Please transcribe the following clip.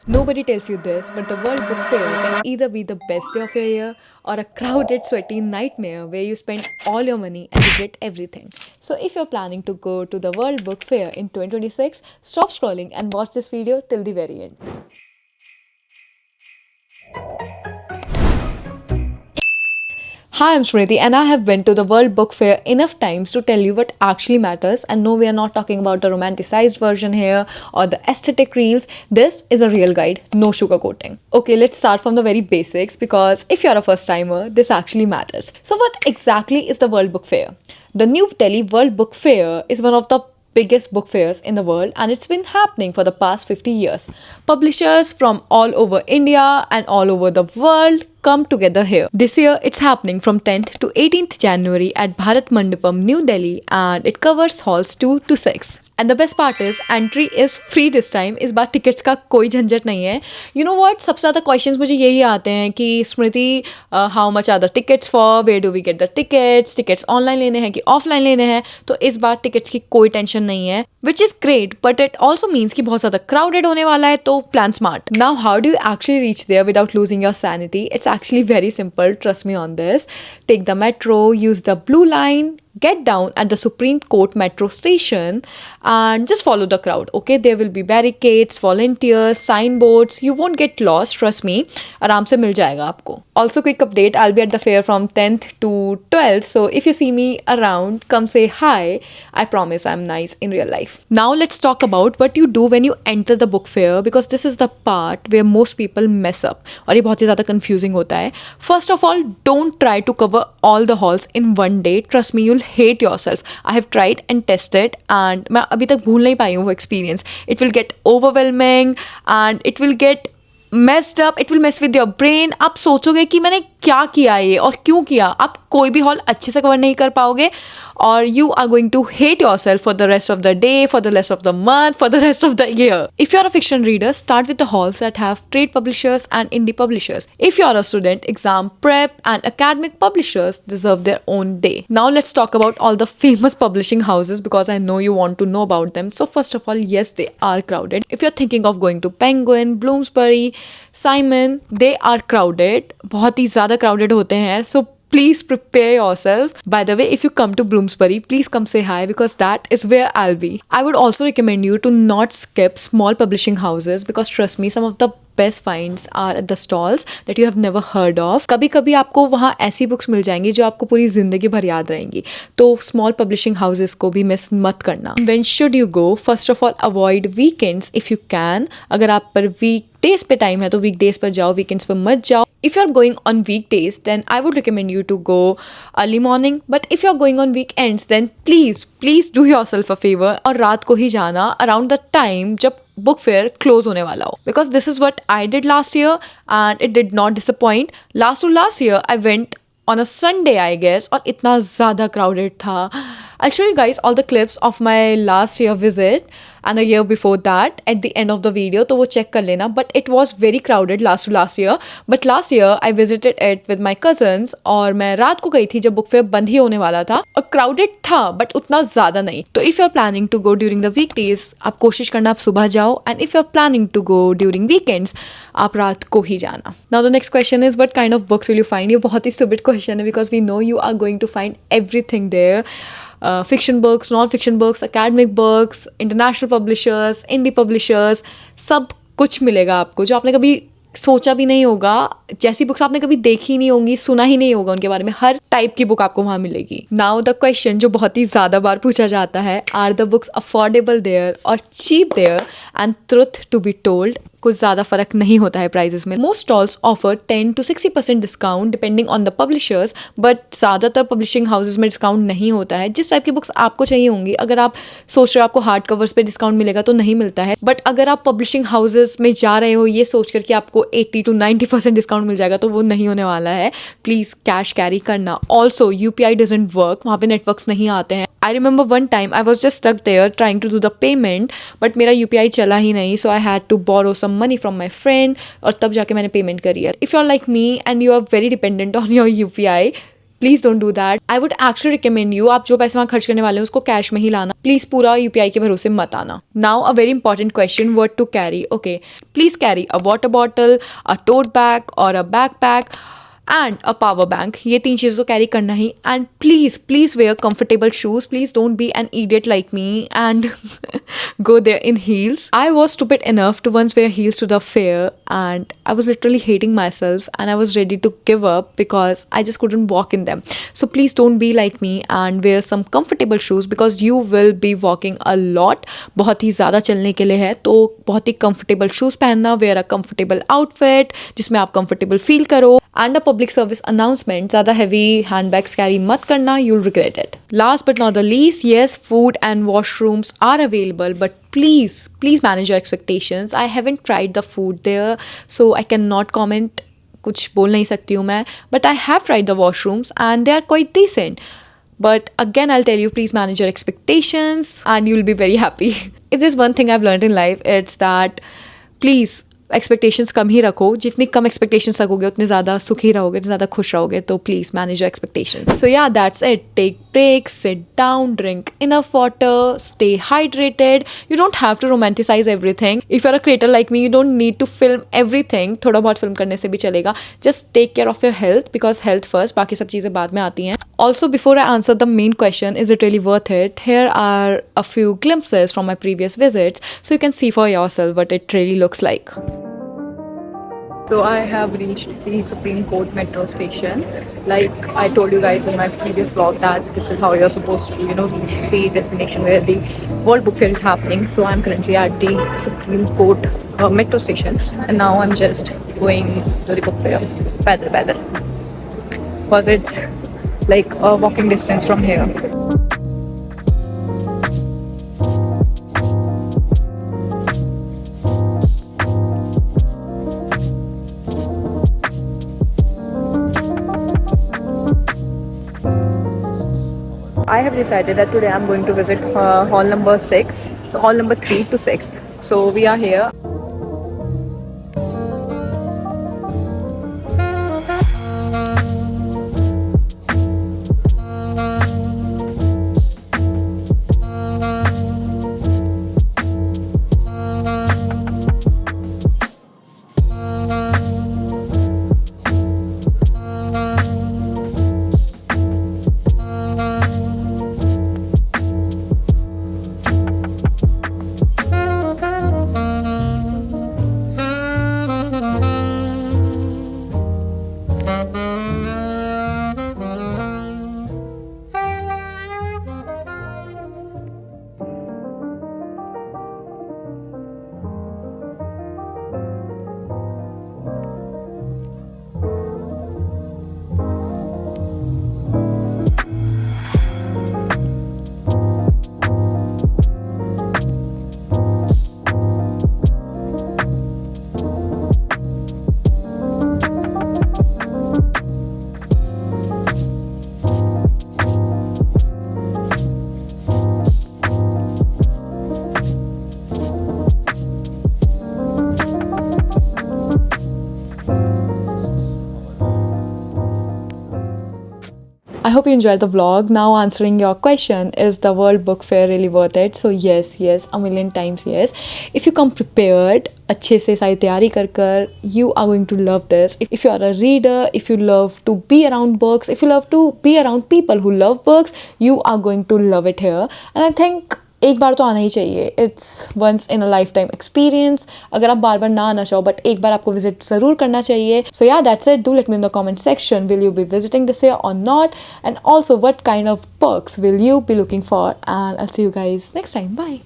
Nobody tells you this, but the World Book Fair can either be the best day of your year or a crowded, sweaty nightmare where you spend all your money and regret everything. So, if you're planning to go to the World Book Fair in 2026, stop scrolling and watch this video till the very end. Hi, I'm Smriti, and I have been to the World Book Fair enough times to tell you what actually matters. And no, we are not talking about the romanticized version here or the aesthetic reels. This is a real guide, no sugarcoating. Okay, let's start from the very basics because if you're a first timer, this actually matters. So, what exactly is the World Book Fair? The New Delhi World Book Fair is one of the biggest book fairs in the world, and it's been happening for the past 50 years. Publishers from all over India and all over the world come together here. This year it's happening from 10th to 18th January at Bharat Mandapam, New Delhi, and it covers halls 2 to 6. And the best part is entry is free this time. इस बार tickets का कोई झंझट नहीं है. You know what? सबसे ज़्यादा questions मुझे यही आते हैं कि Smriti how much are the tickets for, where do we get the tickets online लेने हैं कि ऑफलाइन लेने हैं. तो इस बार टिकट्स की कोई टेंशन नहीं है, which is great, but it also means कि बहुत ज़्यादा क्राउडेड होने वाला है, तो plan smart. Now how do you actually reach there without losing your sanity? It's actually very simple, trust me on this. Take the metro, use the blue line, get down at the Supreme Court metro station and just follow the crowd. Okay, there will be barricades, volunteers, signboards. You won't get lost, trust me. आराम से मिल जाएगा आपको. Also, quick update, I'll be at the fair from 10th to 12th, so if you see me around, come say hi. I promise I'm nice in real life. Now let's talk about what you do when you enter the book fair, because this is the part where most people mess up और ये बहुत ही ज़्यादा confusing होता है. First of all, don't try to cover all the halls in one day. Trust me, you'll hate yourself. I have tried and tested and मैं अभी तक भूल नहीं पाई हूँ वो experience. It will get overwhelming and it will get messed up. It will mess with your brain. आप सोचोगे कि मैंने क्या किया ये और क्यों किया. आप कोई भी हॉल अच्छे से कवर नहीं कर पाओगे और you are going to hate yourself for the rest of the day, for the rest of the month, for the rest of the year. If you're a fiction reader, start with the halls that have trade publishers and indie publishers. If you're a student, exam prep and academic publishers deserve their own day. Now let's talk about all the famous publishing houses because I know you want to know about them. So first of all, yes, they are crowded. If you're thinking of going to Penguin, Bloomsbury, Simon, they are crowded. बहुत ही ज़्यादा crowded होते हैं. So please prepare yourself. By the way, if you come to Bloomsbury, please come say hi because that is where I'll be. I would also recommend you to not skip small publishing houses because trust me, some of the best finds are at the stalls that you have never heard of. कभी कभी आपको वहाँ ऐसी books मिल जाएंगी जो आपको पूरी जिंदगी भर याद रहेंगी. तो स्मॉल पब्लिशिंग हाउसेस को भी मिस मत करना. When should you go? First of all, avoid weekends if you can. अगर आप पर weekdays पे टाइम है तो weekdays पर जाओ, weekends पर मत जाओ. If you're going on weekdays, then I would recommend you to go early morning. But if you're going on weekends, then please do yourself a favor और रात को ही जाना around the time जब book fair close होने वाला हो. Because this is what I did last year and it did not disappoint. Last year I went on a Sunday, I guess, और इतना ज़्यादा crowded था. I'll show you guys all the clips of my last year visit and a year before that at the end of the video, तो वो check कर लेना. But it was very crowded last year. But last year I visited it with my cousins और मैं रात को गई थी जब book fair बंद ही होने वाला था और crowded था but उतना ज़्यादा नहीं. तो if you're planning to go during the weekdays, आप कोशिश करना आप सुबह जाओ, and if you're planning to go during weekends, आप रात को ही जाना. Now the next question is, what kind of books will you find? ये बहुत ही stupid question है because we know you are going to find everything there. Fiction books, non-fiction books, academic books, international publishers, indie publishers, सब कुछ मिलेगा आपको जो आपने कभी सोचा भी नहीं होगा. जैसी बुक्स आपने कभी देखी नहीं होंगी, सुना ही नहीं होगा उनके बारे में, हर टाइप की बुक आपको वहाँ मिलेगी. नाउ द क्वेश्चन जो बहुत ही ज़्यादा बार पूछा जाता है, are the books affordable there or cheap there? And truth to be told, कुछ ज़्यादा फर्क नहीं होता है प्राइजेस में. Most stalls offer 10 to 60% discount depending on the publishers, but ज़्यादातर पब्लिशिंग हाउसेज में डिस्काउंट नहीं होता है. जिस टाइप की बुक्स आपको चाहिए होंगी, अगर आप सोच रहे हो आपको हार्ड कवर्स पे डिस्काउंट मिलेगा तो नहीं मिलता है. बट अगर आप पब्लिशिंग हाउसेज में जा रहे हो ये सोच कर कि आपको 80 to 90% डिस्काउंट मिल जाएगा, तो वो नहीं होने वाला है. प्लीज़ कैश कैरी करना. ऑल्सो UPI डजंट वर्क, वहाँ पे नेटवर्क्स नहीं आते हैं. I remember one time I was just stuck there trying to do the payment, but मेरा UPI चला ही नहीं, so I had to borrow some money from my friend और तब जाके मैंने पेमेंट करी है. If you are like me and you are very dependent on your UPI, please don't do that. I would actually recommend you, आप जो पैसे वहाँ खर्च करने वाले हैं उसको कैश में ही लाना, प्लीज पूरा यूपीआई के भरोसे मत आना। Now a very important question, what to carry. Okay, please carry a water bottle, a tote bag or a backpack and a power bank. ये 3 चीज़ तो कैरी करना ही। And please please wear comfortable shoes, please don't be an idiot like me and go there in heels. I was stupid enough to once wear heels to the fair and I was literally hating myself and I was ready to give up because I just couldn't walk in them. So please don't be like me and wear some comfortable shoes because you will be walking a lot. बहुत ही ज़्यादा चलने के लिए है तो बहुत ही comfortable shoes पहनना, wear a comfortable outfit जिसमें आप comfortable feel करो। And a public service announcement, ज़्यादा heavy handbags carry मत करना, you'll regret it. Last but not the least, yes, food and washrooms are available, but please manage your expectations. I haven't tried the food there, so I cannot comment. कुछ बोल नहीं सकती हूँ मैं, but I have tried the washrooms and they are quite decent. But again, I'll tell you, please manage your expectations and you'll be very happy. If there's one thing I've learned in life, it's that please expectations कम ही रखो। जितनी कम expectations रखोगे उतने ज़्यादा सुखी रहोगे, उतने ज़्यादा खुश रहोगे। तो please manage your expectations. So yeah that's it. Take breaks, sit down, drink enough water, stay hydrated. You don't have to romanticize everything. If you're a creator like me, you don't need to film everything. थोड़ा बहुत film करने से भी चलेगा। Just take care of your health because health first, बाकी सब चीज़ें बाद में आती हैं। Also, before I answer the main question, is it really worth it? Here are a few glimpses from my previous visits so you can see for yourself what it really looks like. So I have reached the Supreme Court metro station. Like I told you guys in my previous vlog that this is how you're supposed to, reach the destination where the World Book Fair is happening. So I'm currently at the Supreme Court metro station, and now I'm just going to the book fair, pedal, because it's like a walking distance from here. I have decided that today I'm going to visit hall number 6, hall number 3 to 6. So we are here. I hope you enjoyed the vlog. Now answering your question, is the World Book Fair really worth it? So yes, a million times yes. If you come prepared, अच्छे से सारी तैयारी कर you are going to love this. If you are a reader, if you love to be around books, if you love to be around people who love books, you are going to love it here. And I think एक बार तो आना ही चाहिए. It's once in a life time experience. अगर आप बार बार ना आना चाहो बट एक बार आपको विजिट ज़रूर करना चाहिए. So yeah that's it. Do let me in the comment section, will you be visiting this year or not, and also what kind of perks will you be looking for, and I'll see you guys next time. Bye.